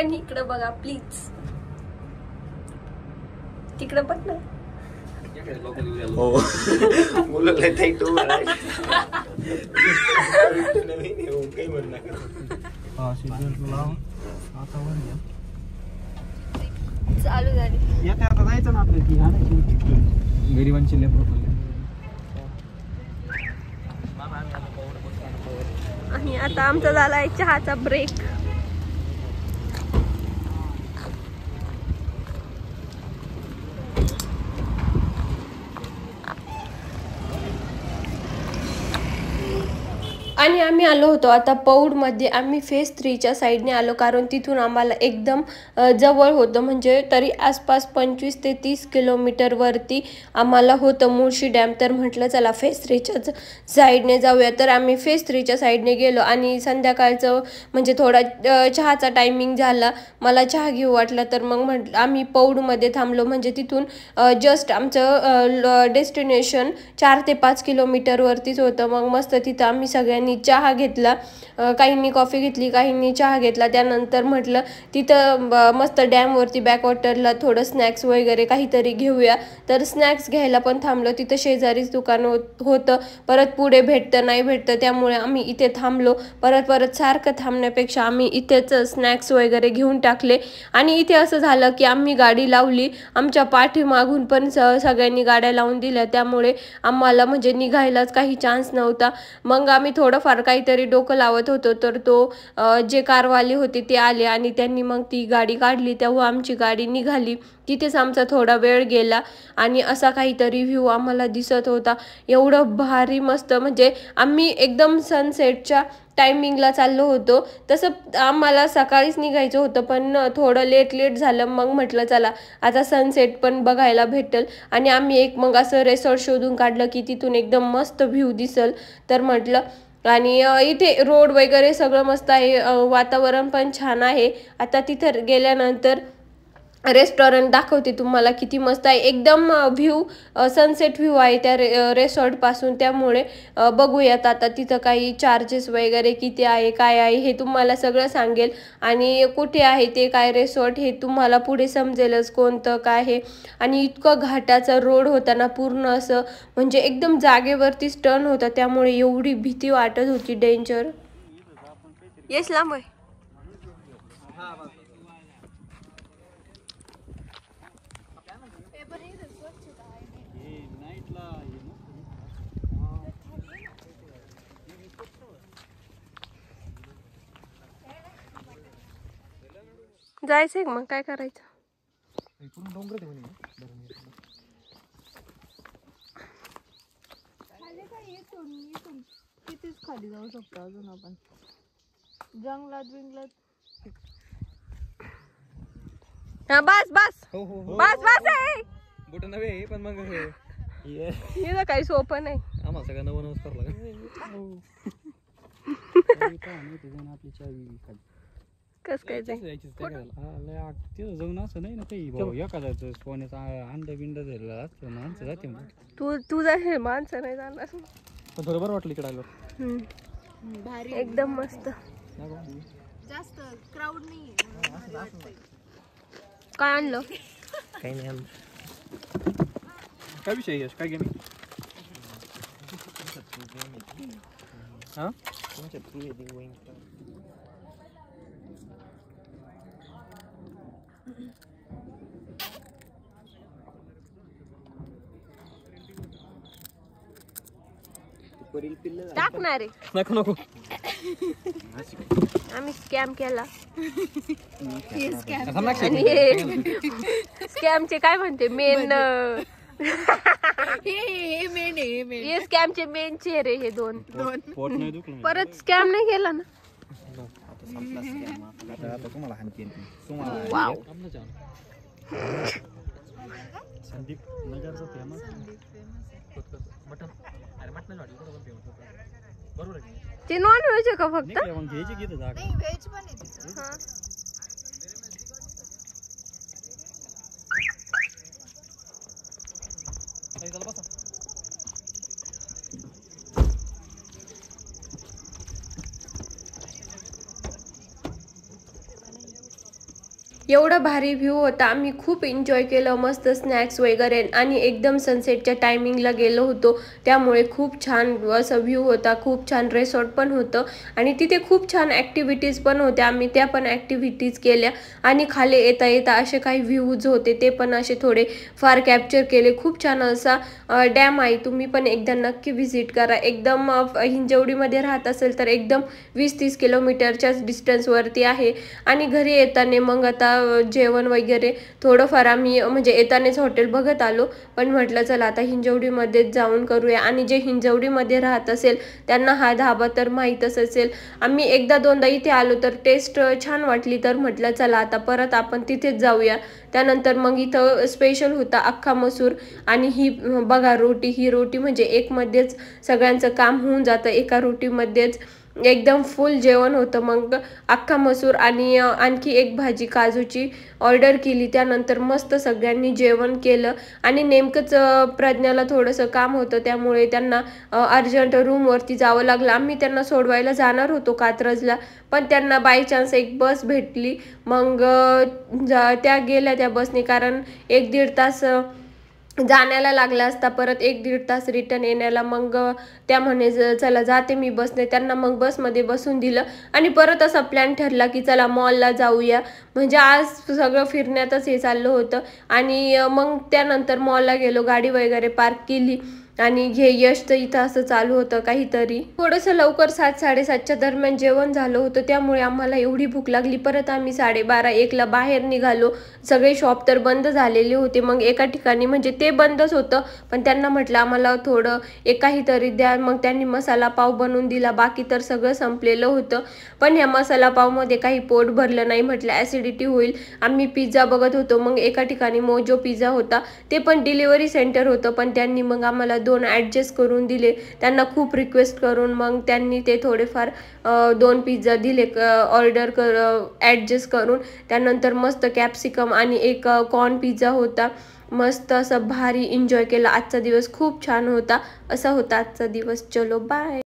सगळ्यांनी इकडे बघा प्लीज. तिकडे बघ ना. हो बोलले ताई तू चालू झाली. आता जायचं ना आपल्या ती गरिबांची लेबर. आणि आता आमचा झालाय चहाचा ब्रेक. आणि आम्ही आलो होतो आता पौडमध्ये. आम्ही फेज 3च्या साईडने आलो कारण तिथून आम्हाला एकदम जवळ होतं. म्हणजे तरी आसपास 25 ते 30 किलोमीटरवरती आम्हाला होतं मुळशी डॅम. तर म्हटलं चला फेज 3च्याच साईडने जाऊया. तर आम्ही फेज 3च्या साईडने गेलो आणि संध्याकाळचं म्हणजे थोडा चहाचा टायमिंग झाला. मला चहा घेऊ वाटला तर मग म्हटलं आम्ही पौडमध्ये थांबलो. म्हणजे तिथून जस्ट आमचं डेस्टिनेशन 4 ते 5 किलोमीटरवरतीच होतं. मग मस्त तिथं आम्ही सगळ्यांनी चहा घेतला. काहींनी कॉफी घेतली, काहींनी चहा घेतला. त्यानंतर म्हटलं तिथं मस्त डॅमवरती बॅकवॉटरला थोडं स्नॅक्स वगैरे काहीतरी घेऊया. तर स्नॅक्स घ्यायला पण थांबलो. तिथं शेजारीच दुकान होतं. परत पुढे भेटतं नाही भेटतं त्यामुळे आम्ही इथे थांबलो. परत सारखं थांबण्यापेक्षा आम्ही इथेच स्नॅक्स वगैरे घेऊन टाकले. आणि इथे असं झालं की आम्ही गाडी लावली. आमच्या पाठीमागून पण सगळ्यांनी गाड्या लावून दिल्या. त्यामुळे आम्हाला म्हणजे निघायलाच काही चान्स नव्हता. मग आम्ही थोडंफार काहीतरी डोकं लावत होतो तर तो जे कारवाले होते ते आले आणि त्यांनी मग ती गाडी काढली. तेव्हा आमची गाडी निघाली. तिथेच आमचा थोडा वेळ गेला आणि असा काहीतरी व्ह्यू आम्हाला दिसत होता. एवढं भारी मस्त म्हणजे आम्ही एकदम सनसेटच्या टायमिंगला चाललो होतो. तसं आम्हाला सकाळीच निघायचं होतं पण थोडं लेट झालं. मग म्हटलं चला आता सनसेट पण बघायला भेटेल. आणि आम्ही एक मग असं रिसॉर्ट शोधून काढलं की तिथून एकदम मस्त व्ह्यू दिसल. तर म्हटलं आणि इथे रोड वगैरे सगळं मस्त आहे. वातावरण पण छान आहे. आता तिथं गेल्यानंतर रेस्टॉरंट दाखवते तुम्हाला किती मस्त आहे. एकदम व्ह्यू सनसेट व्ह्यू आहे त्या रेसॉर्टपासून. त्यामुळे बघूयात आता तिथं काही चार्जेस वगैरे किती आहे काय आहे हे तुम्हाला सगळं सांगेल. आणि कुठे आहे ते काय रेसॉर्ट हे तुम्हाला पुढे समजेलच कोणतं काय आहे. आणि इतकं घाटाचा रोड होता ना पूर्ण असं म्हणजे एकदम जागेवरतीच टर्न होता. त्यामुळे एवढी भीती वाटत होती डेंजर. येस लांब आहे. जायचंय मग काय करायचं. कितीच खाली जाऊ शकतो अजून आपण जंगलात बिंगलात. हा बस बस बस बस आहे. बोट नव्हे पण मग हे काही सोपं नाही. आम्हाला सगळ्यांना नमस्कार लागेल. कस काय तिथं जाऊन असं नाही ना काही एखाद्याचं सोन्याचा अंडा बिंड झालेला असतं माणसं जाते मग तू जाशील माणसं नाही जाणार. पण थोडं बरं वाटलं इकडे आलो. भारी एकदम मस्त. जास्त क्राऊड नाहीये. काय आणलं काही नाही काय विषय यश काय गेम हा तुमच्या प्री वेडिंग गोइंग टाकणार आहे. नको नको आम्ही स्कॅम केला. स्कॅमचे काय म्हणते मेन हे स्कॅमचे मेन चेहरे हे दोन. परत स्कॅम नाही केला ना. तुम्हाला हानते वाव संदीप नगरचा फेमस मटन. अरे मटन बरोबर आहे. ते नॉन व्हेज आहे का फक्त. व्हेज घेत नाही व्हेज पण आहे तिथं. बसा एवढा भारी व्ह्यू होता. आम्ही खूप एन्जॉय केलं, मस्त स्नॅक्स वगैरे, आणि एकदम सनसेटच्या टायमिंगला गेलो होतो, त्यामुळे खूप छान असं व्ह्यू होता. खूप छान रिसॉर्ट पण होतं आणि तिथे खूप छान ॲक्टिव्हिटीज पण होत्या. आम्ही त्या पण ॲक्टिव्हिटीज केल्या आणि खाली येता येता असे काही व्ह्यूज होते ते पण असे थोडे फार कॅप्चर केले. खूप छान असा डॅम आहे. तुम्ही पण एकदा नक्की व्हिजिट करा. एकदम हिंजवडीमध्ये राहत असेल तर एकदम 20-30 किलोमीटरच्याच डिस्टन्सवरती आहे. आणि घरी येताना मग आता जेवण वगैरे थोडंफार आम्ही म्हणजे येतानाच हॉटेल बघत आलो, पण म्हटलं चला आता हिंजवडीमध्येच जाऊन करूया. आणि जे हिंजवडीमध्ये राहत असेल त्यांना हा धाबा तर माहीतच असेल. आम्ही एकदा दोनदा इथे आलो तर टेस्ट छान वाटली, तर म्हटलं चला आता परत आपण तिथेच जाऊया. त्यानंतर मग इथं स्पेशल होता अख्खा मसूर आणि ही बघा रोटी. ही रोटी म्हणजे एकमध्येच सगळ्यांचं काम होऊन जातं, एका रोटीमध्येच एकदम फुल जेवण होतं. मग अख्खा मसूर आणि आणखी एक भाजी काजूची ऑर्डर केली. त्यानंतर मस्त सगळ्यांनी जेवण केलं आणि नेमकंच प्रज्ञाला थोडंसं काम होतं, त्यामुळे त्यांना अर्जंट रूमवरती जावं लागलं. आम्ही त्यांना सोडवायला जाणार होतो कात्रजला, पण त्यांना बाय चान्स एक बस भेटली. मग त्या गेल्या त्या बसने, कारण 1-1.5 तास जाण्याला लागला असता, परत 1-1.5 तास रिटर्न येण्याला. मग त्या म्हणे चला जाते मी बसने. त्यांना मग बसमध्ये बसून दिलं आणि परत असा प्लॅन ठरला की चला मॉलला जाऊया. म्हणजे आज सगळं फिरण्यातच हे चाललं होतं. आणि मग त्यानंतर मॉलला गेलो, गाडी वगैरे पार्क केली आणि हे यशचं इथं असं चालू होतं काहीतरी. थोडंसं लवकर 7-7:30च्या दरम्यान जेवण झालं होतं, त्यामुळे आम्हाला एवढी भूक लागली. परत आम्ही 12:30-1ला बाहेर निघालो. सगळे शॉप तर बंद झालेले होते. मग एका ठिकाणी म्हणजे ते बंदच होतं, पण त्यांना म्हटलं आम्हाला थोडं काहीतरी द्या. मग त्यांनी मसाला पाव बनवून दिला. बाकी तर सगळं संपलेलं होतं, पण ह्या मसाला पावमध्ये काही पोट भरलं नाही. म्हटलं ॲसिडिटी होईल. आम्ही पिझ्झा बघत होतो. मग एका ठिकाणी मोजो पिझ्झा होता, ते पण डिलिव्हरी सेंटर होतं, पण त्यांनी मग आम्हाला 2 ॲडजस्ट करून दिले. त्यांना खूप रिक्वेस्ट करून मग त्यांनी ते थोडेफार 2 पिझ्झा दिले ऑर्डर ॲडजस्ट करून. त्यानंतर मस्त कॅप्सिकम आणि एक कॉर्न पिझ्झा होता. मस्त असं भारी एन्जॉय केला. आजचा दिवस खूप छान होता. असा होता आजचा दिवस. चलो बाय.